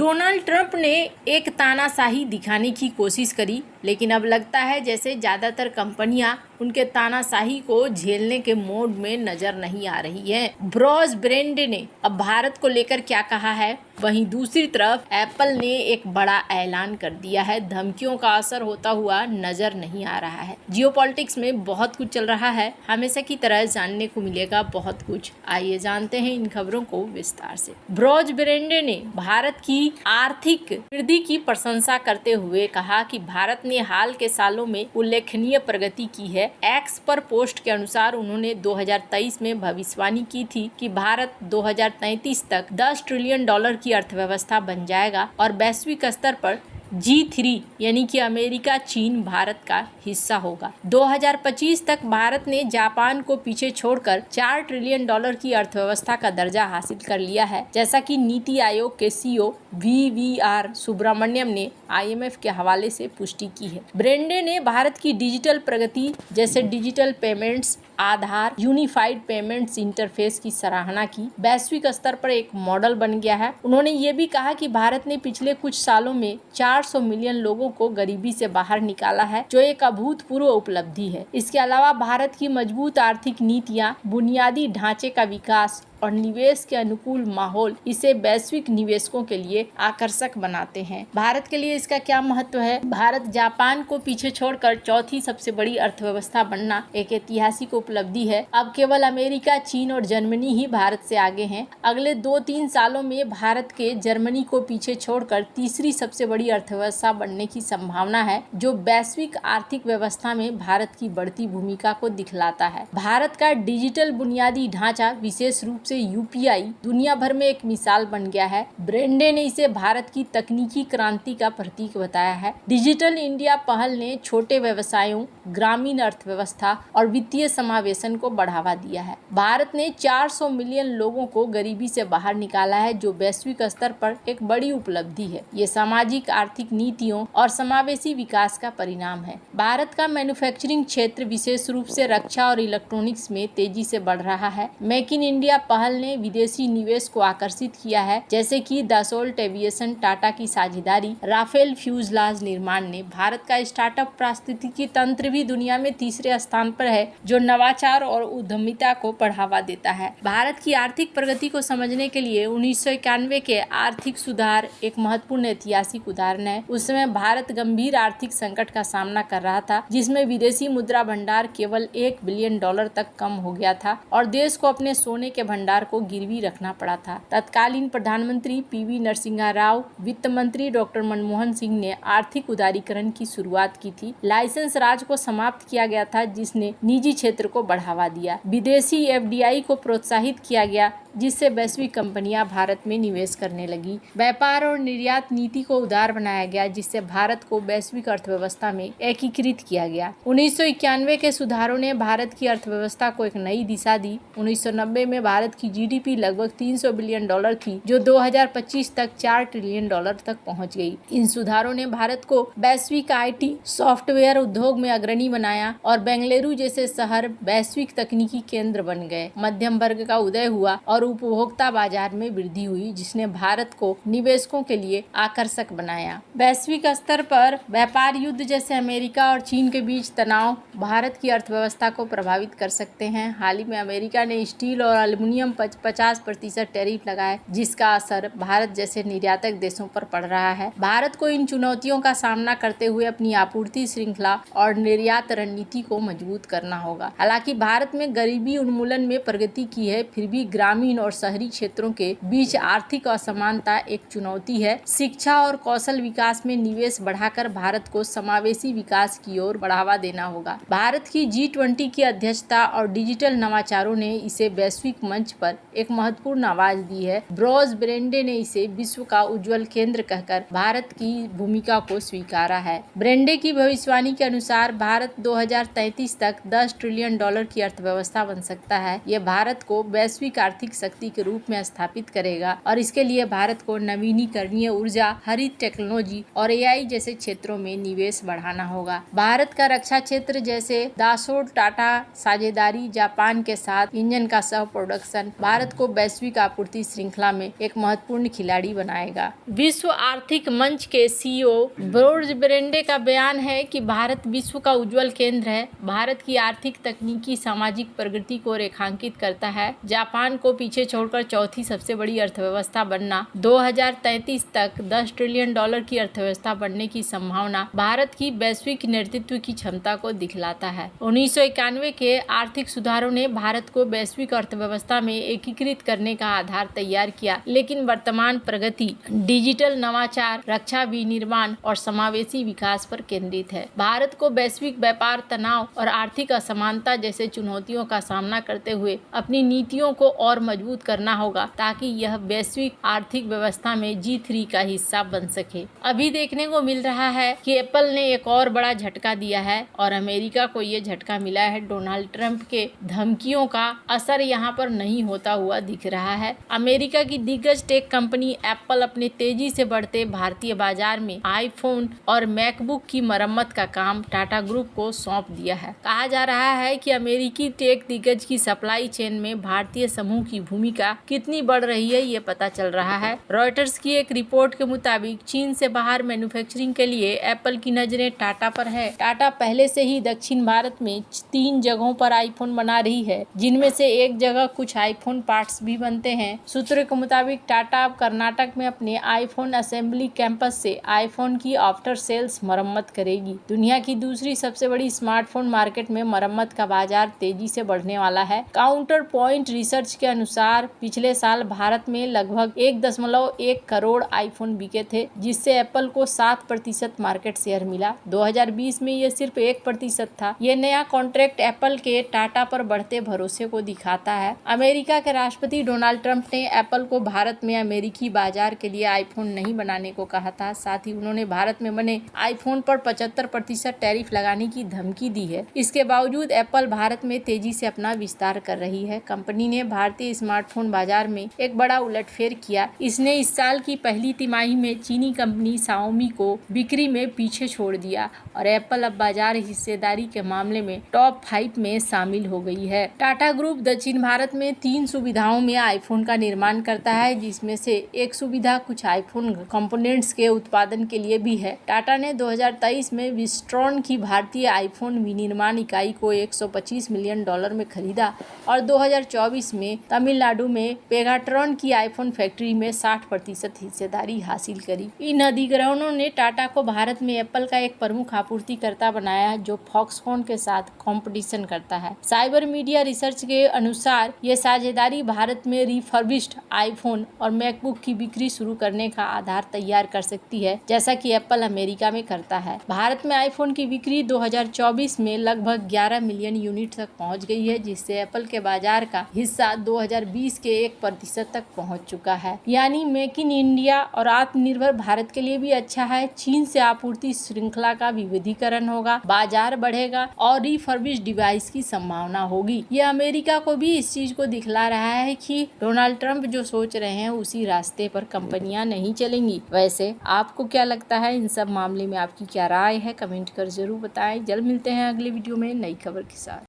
Donald Trump ने एक तानाशाही दिखाने की कोशिश करी, लेकिन अब लगता है जैसे ज़्यादातर कंपनियां उनके तानाशाही को झेलने के मोड में नजर नहीं आ रही हैं। ब्रॉस ब्रेंड ने अब भारत को लेकर क्या कहा है, वहीं दूसरी तरफ एप्पल ने एक बड़ा ऐलान कर दिया है। धमकियों का असर होता हुआ नजर नहीं आ रहा है। जियोपॉलिटिक्स में बहुत कुछ चल रहा है, हमेशा की तरह जानने को मिलेगा बहुत कुछ। आइए जानते हैं इन खबरों को विस्तार से। ब्रॉस ब्रेंड ने भारत की आर्थिक वृद्धि की प्रशंसा करते हुए कहा कि भारत ने हाल के सालों में उल्लेखनीय प्रगति की है। एक्स पर पोस्ट के अनुसार उन्होंने 2023 में भविष्यवाणी की थी कि भारत 2033 तक $10 ट्रिलियन की अर्थव्यवस्था बन जाएगा और वैश्विक स्तर पर G3 यानी कि अमेरिका, चीन भारत का हिस्सा होगा। 2025 तक भारत ने जापान को पीछे छोड़कर $4 ट्रिलियन की अर्थव्यवस्था का दर्जा हासिल कर लिया है, जैसा कि नीति आयोग के CEO VVR सुब्रमण्यम ने IMF के हवाले से पुष्टि की है। ब्रेंडे ने भारत की डिजिटल प्रगति जैसे डिजिटल पेमेंट्स, आधार, यूनिफाइड पेमेंट्स इंटरफेस की सराहना की। वैश्विक स्तर पर एक मॉडल बन गया है। उन्होंने ये भी कहा कि भारत ने पिछले कुछ सालों में 400 मिलियन लोगों को गरीबी से बाहर निकाला है, जो एक अभूतपूर्व उपलब्धि है। इसके अलावा भारत की मजबूत आर्थिक नीतियां, बुनियादी ढांचे का विकास और निवेश के अनुकूल माहौल इसे वैश्विक निवेशकों के लिए आकर्षक बनाते हैं। भारत के लिए इसका क्या महत्व है? भारत जापान को पीछे छोड़कर चौथी सबसे बड़ी अर्थव्यवस्था बनना एक ऐतिहासिक उपलब्धि है। अब केवल अमेरिका, चीन और जर्मनी ही भारत से आगे हैं। अगले 2-3 सालों में भारत के जर्मनी को पीछे छोड़कर तीसरी सबसे बड़ी अर्थव्यवस्था बनने की संभावना है, जो वैश्विक आर्थिक व्यवस्था में भारत की बढ़ती भूमिका को दिखलाता है। भारत का डिजिटल बुनियादी ढांचा, विशेष रूप से UPI, दुनिया भर में एक मिसाल बन गया है। ब्रेंडे ने इसे भारत की तकनीकी क्रांति का प्रतीक बताया है। डिजिटल इंडिया पहल ने छोटे व्यवसायों, ग्रामीण अर्थव्यवस्था और वित्तीय समावेशन को बढ़ावा दिया है। भारत ने 400 मिलियन लोगों को गरीबी से बाहर निकाला है, जो वैश्विक स्तर पर एक बड़ी उपलब्धि है। ये सामाजिक आर्थिक नीतियों और समावेशी विकास का परिणाम है। भारत का मैन्युफैक्चरिंग क्षेत्र, विशेष रूप से रक्षा और इलेक्ट्रॉनिक्स में तेजी से बढ़ रहा है। मेक इन इंडिया पहल ने विदेशी निवेश को आकर्षित किया है, जैसे कि दसोल्ट एविएशन, टाटा की साझेदारी, राफेल फ्यूजलाज निर्माण ने। भारत का स्टार्टअप पारिस्थितिकी तंत्र भी दुनिया में तीसरे स्थान पर है, जो नवाचार और उद्यमिता को बढ़ावा देता है। भारत की आर्थिक प्रगति को समझने के लिए 1991 के आर्थिक सुधार एक महत्वपूर्ण ऐतिहासिक उदाहरण है। उस समय भारत गंभीर आर्थिक संकट का सामना कर रहा था, जिसमें विदेशी मुद्रा भंडार केवल $1 बिलियन तक कम हो गया था और देश को अपने सोने के भंडार को गिरवी रखना पड़ा था। तत्कालीन प्रधानमंत्री PV नरसिम्हा राव, वित्त मंत्री डॉक्टर मनमोहन सिंह ने आर्थिक उदारीकरण की शुरुआत की थी। लाइसेंस राज को समाप्त किया गया था, जिसने निजी क्षेत्र को बढ़ावा दिया। विदेशी FDI को प्रोत्साहित किया गया, जिससे वैश्विक कंपनियां भारत में निवेश करने लगी। व्यापार और निर्यात नीति को उदार बनाया गया, जिससे भारत को वैश्विक अर्थव्यवस्था में एकीकृत किया गया। 1991 के सुधारों ने भारत की अर्थव्यवस्था को एक नई दिशा दी। 1990 में भारत की GDP लगभग $300 बिलियन थी, जो 2025 तक $4 ट्रिलियन तक पहुंच गई। इन सुधारों ने भारत को वैश्विक IT सॉफ्टवेयर उद्योग में अग्रणी बनाया और बेंगलुरु जैसे शहर वैश्विक तकनीकी केंद्र बन गए। मध्यम वर्ग का उदय हुआ और उपभोक्ता बाजार में वृद्धि हुई, जिसने भारत को निवेशकों के लिए आकर्षक बनाया। वैश्विक स्तर पर व्यापार युद्ध जैसे अमेरिका और चीन के बीच तनाव भारत की अर्थव्यवस्था को प्रभावित कर सकते हैं। हाल ही में अमेरिका ने स्टील और एल्युमिनियम पर 50% टैरिफ लगाए, जिसका असर भारत जैसे निर्यातक देशों पर पड़ रहा है। भारत को इन चुनौतियों का सामना करते हुए अपनी आपूर्ति श्रृंखला और निर्यात रणनीति को मजबूत करना होगा। हालांकि भारत में गरीबी उन्मूलन में प्रगति की है, फिर भी ग्रामीण और शहरी क्षेत्रों के बीच आर्थिक असमानता एक चुनौती है। शिक्षा और कौशल विकास में निवेश बढ़ाकर भारत को समावेशी विकास की ओर बढ़ावा देना होगा। भारत की G20 की अध्यक्षता और डिजिटल नवाचारों ने इसे वैश्विक मंच पर एक महत्वपूर्ण आवाज दी है। ब्रॉस ब्रेंडे ने इसे विश्व का उज्जवल केंद्र कहकर भारत की भूमिका को स्वीकारा है। ब्रेंडे की भविष्यवाणी के अनुसार भारत 2033 तक $10 ट्रिलियन की अर्थव्यवस्था बन सकता है। यह भारत को वैश्विक आर्थिक शक्ति के रूप में स्थापित करेगा और इसके लिए भारत को नवीनीकरणीय ऊर्जा, हरित टेक्नोलॉजी और एआई जैसे क्षेत्रों में निवेश बढ़ाना होगा। भारत का रक्षा क्षेत्र जैसे दासोड टाटा साझेदारी, जापान के साथ इंजन का सह प्रोडक्शन भारत को वैश्विक आपूर्ति श्रृंखला में एक महत्वपूर्ण खिलाड़ी बनाएगा। विश्व आर्थिक मंच के सीईओ ब्रोज ब्रेंडे का बयान है कि भारत विश्व का उज्जवल केंद्र है। भारत की आर्थिक, तकनीकी, सामाजिक प्रगति को रेखांकित करता है। जापान को पीछे छोड़कर चौथी सबसे बड़ी अर्थव्यवस्था बनना, 2033 तक $10 ट्रिलियन की अर्थव्यवस्था बनने की संभावना भारत की वैश्विक नेतृत्व की क्षमता को दिखलाता है। 1991 के आर्थिक सुधारों ने भारत को वैश्विक अर्थव्यवस्था में एकीकृत करने का आधार तैयार किया, लेकिन वर्तमान प्रगति डिजिटल नवाचार, रक्षा विनिर्माण और समावेशी विकास पर केंद्रित है। भारत को वैश्विक व्यापार तनाव और आर्थिक असमानता जैसे चुनौतियों का सामना करते हुए अपनी नीतियों को और मजबूत करना होगा ताकि यह वैश्विक आर्थिक व्यवस्था में G3 का हिस्सा बन सके। अभी देखने को मिल रहा है कि एप्पल ने एक और बड़ा झटका दिया है और अमेरिका को ये झटका मिला है। डोनाल्ड ट्रंप के धमकियों का असर यहाँ पर नहीं होता हुआ दिख रहा है। अमेरिका की दिग्गज टेक कंपनी एप्पल अपने तेजी से बढ़ते भारतीय बाजार में आईफोन और मैकबुक की मरम्मत का काम टाटा ग्रुप को सौंप दिया है। कहा जा रहा है कि अमेरिकी टेक दिग्गज की सप्लाई चेन में भारतीय समूह की भूमिका कितनी बढ़ रही है ये पता चल रहा है। रॉयटर्स की एक रिपोर्ट के मुताबिक चीन से बाहर मैन्युफैक्चरिंग के लिए एप्पल की नजरें टाटा पर है। टाटा पहले से ही दक्षिण भारत में 3 जगहों पर आईफोन बना रही है, जिनमें से एक जगह कुछ आईफोन पार्ट्स भी बनते हैं। सूत्रों के मुताबिक टाटा अब कर्नाटक में अपने आईफोन असेंबली कैंपस से आईफोन की आफ्टर सेल्स मरम्मत करेगी। दुनिया की दूसरी सबसे बड़ी स्मार्टफोन मार्केट में मरम्मत का बाजार तेजी से बढ़ने वाला है। काउंटर पॉइंट रिसर्च के अनुसार पिछले साल भारत में लगभग 1.1 करोड़ आईफोन बिके थे, जिससे एप्पल को 7% मार्केट शेयर मिला। 2020 में यह सिर्फ 1% था। यह नया कॉन्ट्रैक्ट एप्पल के टाटा पर बढ़ते भरोसे को दिखाता है। अमेरिका के राष्ट्रपति डोनाल्ड ट्रंप ने एप्पल को भारत में अमेरिकी बाजार के लिए आईफोन नहीं बनाने को कहा था। साथ ही उन्होंने भारत में बने आईफोन पर 75% टैरिफ लगाने की धमकी दी है। इसके बावजूद एप्पल भारत में तेजी से अपना विस्तार कर रही है। कंपनी ने भारतीय स्मार्टफोन बाजार में एक बड़ा उलटफेर किया। इसने इस साल की पहली तिमाही में चीनी कंपनी शाओमी को बिक्री में पीछे छोड़ दिया और एप्पल अब बाजार हिस्सेदारी के मामले में टॉप 5 में शामिल हो गई है। टाटा ग्रुप दक्षिण भारत में 3 सुविधाओं में आईफोन का निर्माण करता है, जिसमें से एक सुविधा कुछ आईफोन कंपोनेंट्स के उत्पादन के लिए भी है। टाटा ने 2023 में विस्ट्रॉन की भारतीय आईफोन विनिर्माण इकाई को $125 मिलियन में खरीदा और 2024 में तमिलनाडु में पेगाट्रॉन की आईफोन फैक्ट्री में 60% हिस्सेदारी हासिल करी। इन अधिग्रहणों ने टाटा को भारत में एप्पल का एक प्रमुख आपूर्तिकर्ता बनाया, जो फॉक्सकॉन के साथ कंपटीशन करता है। साइबर मीडिया रिसर्च के अनुसार यह साझेदारी भारत में रिफर्बिश्ड आईफोन और मैकबुक की बिक्री शुरू करने का आधार तैयार कर सकती है, जैसा कि एप्पल अमेरिका में करता है। भारत में आईफोन की बिक्री 2024 में लगभग 11 मिलियन यूनिट तक पहुंच गई है, जिससे एप्पल के बाजार का हिस्सा 2020 के 1% तक पहुंच चुका है। यानी मेक इन इंडिया और आत्मनिर्भर भारत के लिए भी अच्छा है। चीन से आपूर्ति श्रृंखला का विविधीकरण होगा, बाजार बढ़ेगा और रिफर्बिश्ड डिवाइस की संभावना होगी। यह अमेरिका को भी इस चीज को दिखला रहा है कि डोनाल्ड ट्रंप जो सोच रहे हैं उसी रास्ते पर कंपनियां नहीं चलेंगी। वैसे आपको क्या लगता है, इन सब मामले में आपकी क्या राय है? कमेंट कर जरूर बताएं। जल्द मिलते हैं अगले वीडियो में नई खबर के साथ।